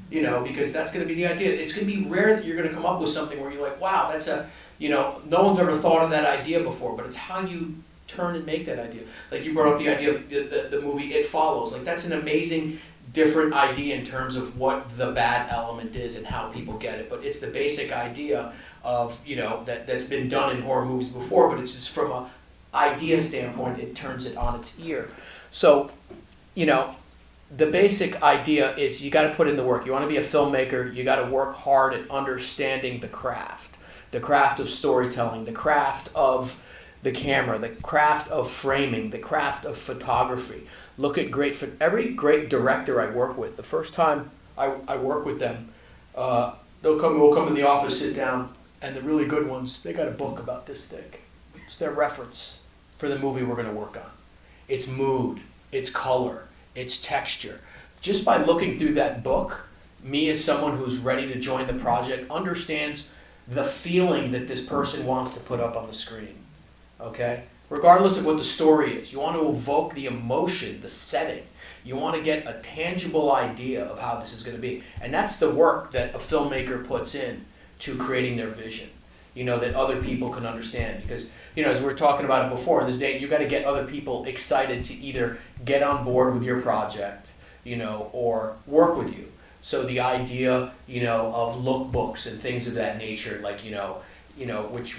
Because that's going to be the idea. It's going to be rare that you're going to come up with something where you're like, wow, that's no one's ever thought of that idea before, but it's how you turn and make that idea. Like you brought up the idea of the movie It Follows. Like that's an amazing, different idea in terms of what the bad element is and how people get it. But it's the basic idea of, that's been done in horror movies before, but it's just from an idea standpoint, it turns it on its ear. So, the basic idea is you got to put in the work. You want to be a filmmaker, you got to work hard at understanding the craft of storytelling, the craft of the camera, the craft of framing, the craft of photography. Look at every great director I work with. The first time I work with them, we'll come in the office, sit down, and the really good ones, they got a book about this thick. It's their reference for the movie we're going to work on. It's mood, it's color, it's texture. Just by looking through that book, me as someone who's ready to join the project understands the feeling that this person wants to put up on the screen. Okay? Regardless of what the story is, you want to evoke the emotion, the setting. You want to get a tangible idea of how this is going to be. And that's the work that a filmmaker puts in to creating their vision, that other people can understand. Because, as we were talking about it before, in this day, you got to get other people excited to either get on board with your project, or work with you. So the idea, of lookbooks and things of that nature, like, which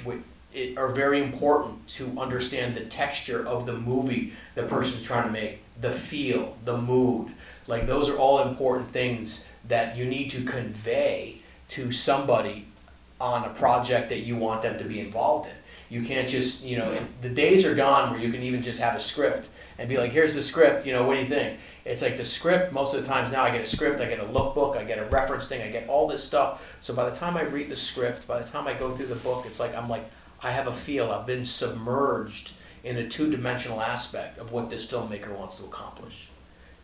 are very important to understand the texture of the movie the person's trying to make, the feel, the mood. Like those are all important things that you need to convey to somebody on a project that you want them to be involved in. You can't just, the days are gone where you can even just have a script and be like, here's the script, what do you think? It's like the script, most of the times now I get a script, I get a lookbook, I get a reference thing, I get all this stuff. So by the time I read the script, by the time I go through the book, it's like, I have a feel, I've been submerged in a two-dimensional aspect of what this filmmaker wants to accomplish.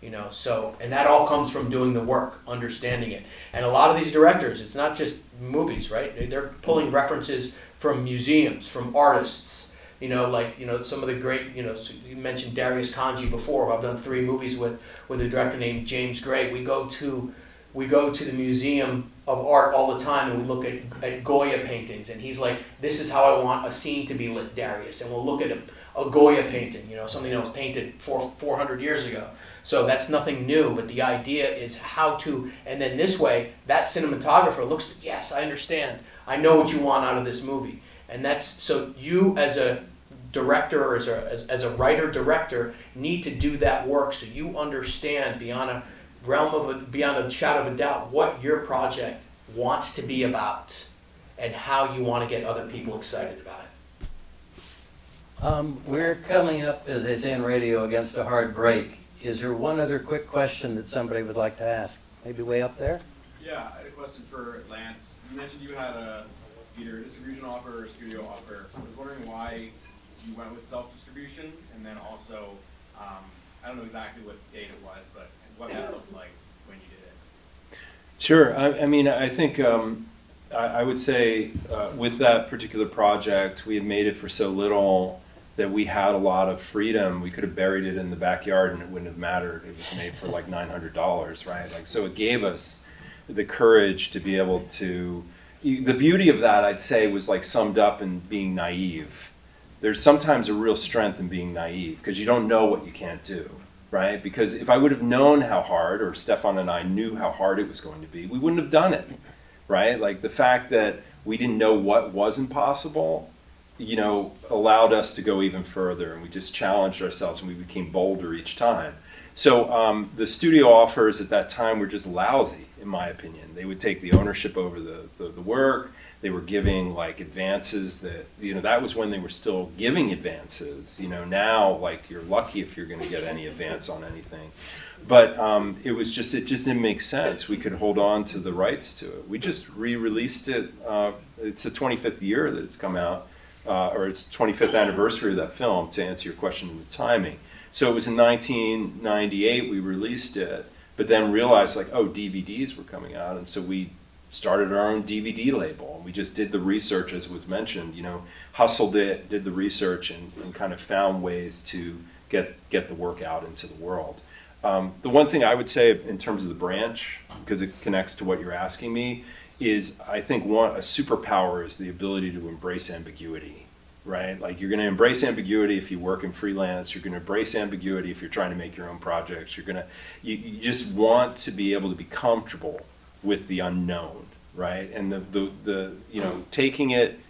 And that all comes from doing the work, understanding it. And a lot of these directors, it's not just movies, right? They're pulling references from museums, from artists, some of the great, you mentioned Darius Kanji before. I've done 3 movies with a director named James Gray. We go to the Museum of Art all the time and we look at Goya paintings, and he's like, this is how I want a scene to be lit, Darius. And we'll look at a Goya painting, something that was painted 400 years ago. So that's nothing new, but the idea is how to, and then this way, that cinematographer looks, yes, I understand. I know what you want out of this movie. And that's, so you as a director or as a writer-director need to do that work so you understand beyond a shadow of a doubt what your project wants to be about and how you want to get other people excited about it. We're coming up, as they say in radio, against a hard break. Is there one other quick question that somebody would like to ask? Maybe way up there? Yeah, I had a question for Lance. You mentioned you had either a distribution offer or a studio offer. I was wondering why you went with self-distribution, and then also, I don't know exactly what date it was, but what that looked like when you did it. Sure. I mean, I think I would say with that particular project, we had made it for so little that we had a lot of freedom. We could have buried it in the backyard and it wouldn't have mattered. It was made for like $900, right? Like, so it gave us the courage to be able to. The beauty of that, I'd say, was like summed up in being naive. There's sometimes a real strength in being naive because you don't know what you can't do. Right? Because if I would have known how hard, or Stefan and I knew how hard it was going to be, we wouldn't have done it, right? Like the fact that we didn't know what was impossible, you know, allowed us to go even further, and we just challenged ourselves and we became bolder each time. So the studio offers at that time were just lousy, in my opinion. They would take the ownership over the work. They were giving like advances that, you know, that was when they were still giving advances. You know, now like you're lucky if you're going to get any advance on anything. But it just didn't make sense. We could hold on to the rights to it. We just re-released it. It's the 25th year that it's come out, or it's 25th anniversary of that film, to answer your question in the timing. So it was in 1998 we released it, but then realized like, oh, DVDs were coming out, and so we started our own DVD label. We just did the research, as was mentioned, you know, hustled it, did the research, and kind of found ways to get the work out into the world. The one thing I would say in terms of the branch, because it connects to what you're asking me, is I think a superpower is the ability to embrace ambiguity, right? Like you're going to embrace ambiguity if you work in freelance. You're going to embrace ambiguity if you're trying to make your own projects. You just want to be able to be comfortable with the unknown, right? And the you know, taking it,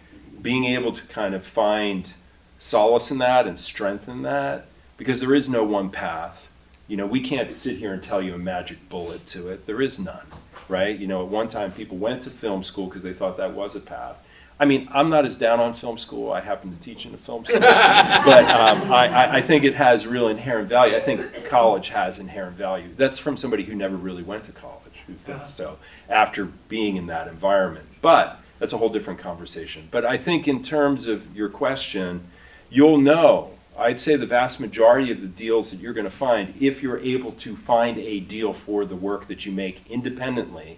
being able to kind of find solace in that and strengthen that, because there is no one path. You know, we can't sit here and tell you a magic bullet to it. There is none, right? You know, at one time people went to film school because they thought that was a path. I mean, I'm not as down on film school. I happen to teach in a film school. But I think it has real inherent value. I think college has inherent value. That's from somebody who never really went to college. So after being in that environment. But that's a whole different conversation. But I think in terms of your question, you'll know, I'd say the vast majority of the deals that you're going to find, if you're able to find a deal for the work that you make independently,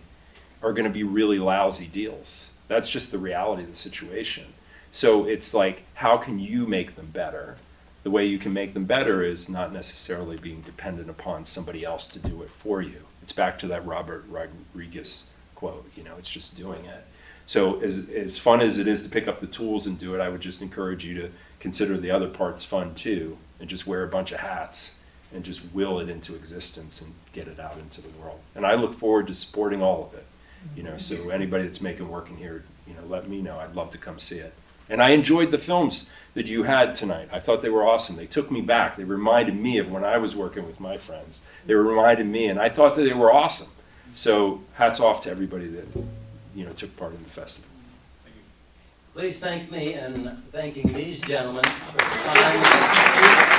are going to be really lousy deals. That's just the reality of the situation. So it's like, how can you make them better? The way you can make them better is not necessarily being dependent upon somebody else to do it for you. It's back to that Robert Rodriguez quote, you know, it's just doing it. So as fun as it is to pick up the tools and do it, I would just encourage you to consider the other parts fun too, and just wear a bunch of hats and just will it into existence and get it out into the world. And I look forward to supporting all of it, you know, so anybody that's making work in here, you know, let me know. I'd love to come see it. And I enjoyed the films that you had tonight. I thought they were awesome. They took me back. They reminded me of when I was working with my friends. They reminded me, and I thought that they were awesome. So hats off to everybody that, you know, took part in the festival. Please thank me in thanking these gentlemen for the time.